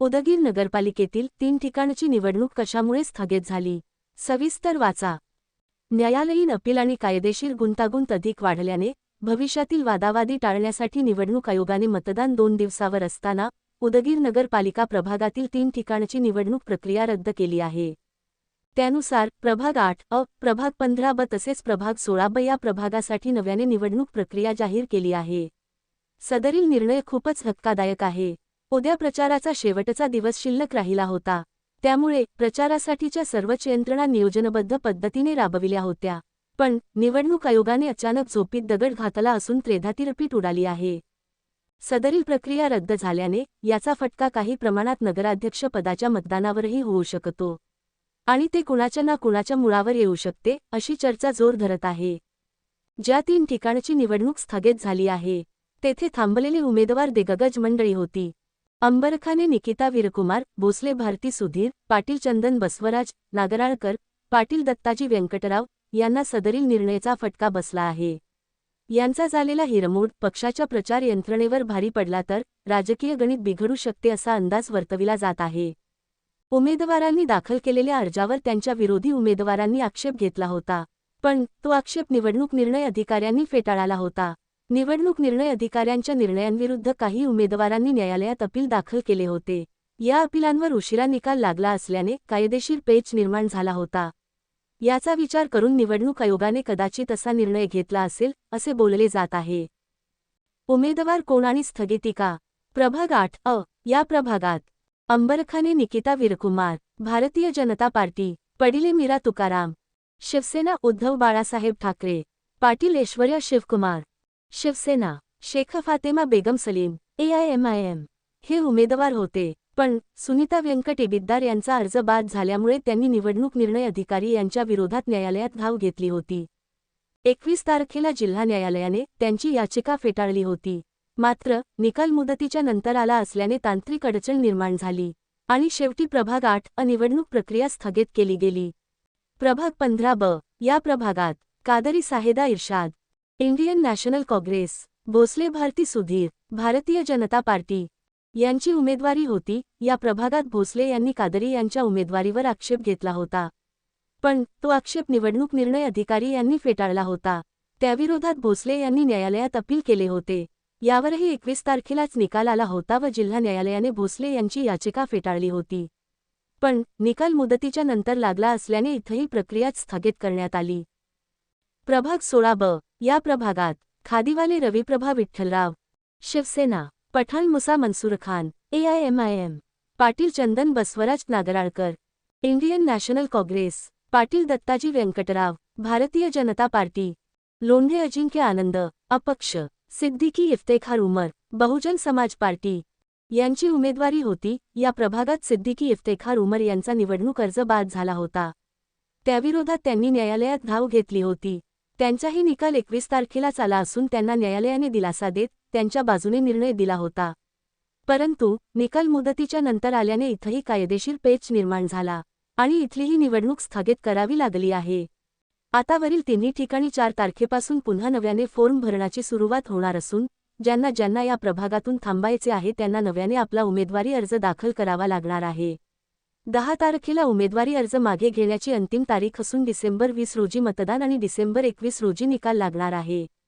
उदगीर नगरपालिकेतील 3 ठिकाणची निवडणूक कशामुळे स्थगित झाली? सविस्तर वाचा. न्यायालयीन अपील आणि कायदेशीर गुंतागुंत अधिक वाढल्याने भविष्यातील वादावादी टाळण्यासाठी निवडणूक आयोगाने मतदान 2 दिवसावर असताना उदगीर नगरपालिका प्रभागातील 3 ठिकाणची निवडणूक प्रक्रिया रद्द केली आहे. त्यानुसार प्रभाग 8 प्रभाग 15 तसेच प्रभाग 16 या प्रभागासाठी नव्याने निवडणूक प्रक्रिया जाहीर केली आहे. सदरील निर्णय खूपच धक्कादायक आहे. उद्या प्रचाराचा शेवटचा दिवस शिल्लक राहिला होता. त्यामुळे प्रचारासाठीच्या सर्वच यंत्रणा नियोजनबद्ध पद्धतीने राबविल्या होत्या. पण निवडणूक आयोगाने अचानक झोपीत दगड घातला असून त्रेधातिरपीट उडाली आहे. सदरील प्रक्रिया रद्द झाल्याने याचा फटका काही प्रमाणात नगराध्यक्ष पदाच्या मतदानावरही होऊ शकतो आणि ते कुणाच्या ना कुणाच्या मुळावर येऊ शकते अशी चर्चा जोर धरत आहे. ज्या 3 ठिकाणची निवडणूक स्थगित झाली आहे तेथे थांबलेले उमेदवार दिग्गज मंडळी होती. अंबरखाने निकिता वीरकुमार, भोसले भारती सुधीर, पाटील चंदन बसवराज, नागराळकर, पाटील दत्ताजी व्यंकटराव यांना सदरील निर्णयाचा फटका बसला आहे. यांचा झालेला हिरमोड पक्षाच्या प्रचार यंत्रणेवर भारी पडला तर राजकीय गणित बिघडू शकते असा अंदाज वर्तविला जात आहे. उमेदवारांनी दाखल केलेल्या अर्जावर त्यांच्या विरोधी उमेदवारांनी आक्षेप घेतला होता, पण तो आक्षेप निवडणूक निर्णय अधिकाऱ्यांनी फेटाळला होता. निवडणूक निर्णय अधिकाऱ्यांच्या निर्णयांविरुद्ध काही उमेदवारांनी न्यायालयात अपील दाखल केले होते. या अपिलांवर उशिरा निकाल लागला असल्याने कायदेशीर पेच निर्माण झाला होता. याचा विचार करून निवडणूक आयोगाने कदाचित असा निर्णय घेतला असेल असे बोलले जात आहे. उमेदवार कोण आणि स्थगिती का? प्रभाग 8 या प्रभागात अंबरखाने निकिता वीरकुमार, भारतीय जनता पार्टी, पडिले मीरा तुकाराम, शिवसेना उद्धव बाळासाहेब ठाकरे, पाटील ऐश्वर्या शिवकुमार, शिवसेना, शेख फातेमा बेगम सलीम, AIMIM हे उमेदवार होते. पण सुनीता व्यंकट इबिद्दार यांचा अर्ज बाद झाल्यामुळे त्यांनी निवडणूक निर्णय अधिकारी यांच्या विरोधात न्यायालयात धाव घेतली होती. 21 तारखेला जिल्हा न्यायालयाने त्यांची याचिका फेटाळली होती. मात्र निकाल मुदतीच्या नंतर आला असल्याने तांत्रिक अडचण निर्माण झाली आणि शेवटी प्रभाग 8 निवडणूक प्रक्रिया स्थगित केली गेली. प्रभाग 15 या प्रभागात कादरी साहेदा इर्शाद, Indian national Congress, Bhosale Bharti Sudhir, Bharatiya Janata party यांची उमेदवारी होती. या प्रभागात भोसले यांनी कादरी यांच्या उमेदवारीवर आक्षेप घेतला होता, पण तो आक्षेप निवडणूक निर्णय अधिकारी यांनी फेटाळला होता. त्याविरोधात भोसले यांनी न्यायालयात अपील केले होते. यावरही 21 तारखेलाच निकाल आला होता व जिल्हा न्यायालयाने भोसले यांची याचिका फेटाळली होती. पण निकाल मुदतीच्या नंतर लागला असल्याने इथंही प्रक्रिया स्थगित करण्यात आली. प्रभाग 16 या प्रभागात खादीवाले रविप्रभा विठ्ठलराव, शिवसेना, पठाण मुसा मंसूर खान, AIMIM, पाटील चंदन Basavaraj Nagralkar, Indian national Congress, Patil Dattaji Vyankatrao, Bharatiya Janata party, Londhe अजिंक्य आनंद, अपक्ष, सिद्दीकी इफ्तेखार उमर, बहुजन समाज पार्टी यांची उमेदवारी होती. या प्रभागात सिद्दीकी इफ्तेखार उमर यांचा निवडणूक अर्ज बाद झाला होता. त्याविरोधात त्यांनी न्यायालयात धाव घेतली होती. त्यांचाही निकाल 21 तारखेलाच आला असून त्यांना न्यायालयाने दिलासा देत त्यांच्या बाजूने निर्णय दिला होता. परंतु निकाल मुदतीच्या नंतर आल्याने इथंही कायदेशीर पेच निर्माण झाला आणि इथलीही निवडणूक स्थगित करावी लागली आहे. आता वरील तिन्ही ठिकाणी 4 तारखेपासून पुन्हा नव्याने फॉर्म भरण्याची सुरुवात होणार असून ज्यांना या प्रभागातून थांबायचे आहे त्यांना नव्याने आपला उमेदवारी अर्ज दाखल करावा लागणार आहे. 10 तारखेला उमेदवारी अर्ज मागे घेण्याची अंतिम तारीख असून डिसेंबर 20 रोजी मतदान आणि डिसेंबर 21 रोजी निकाल लागणार आहे.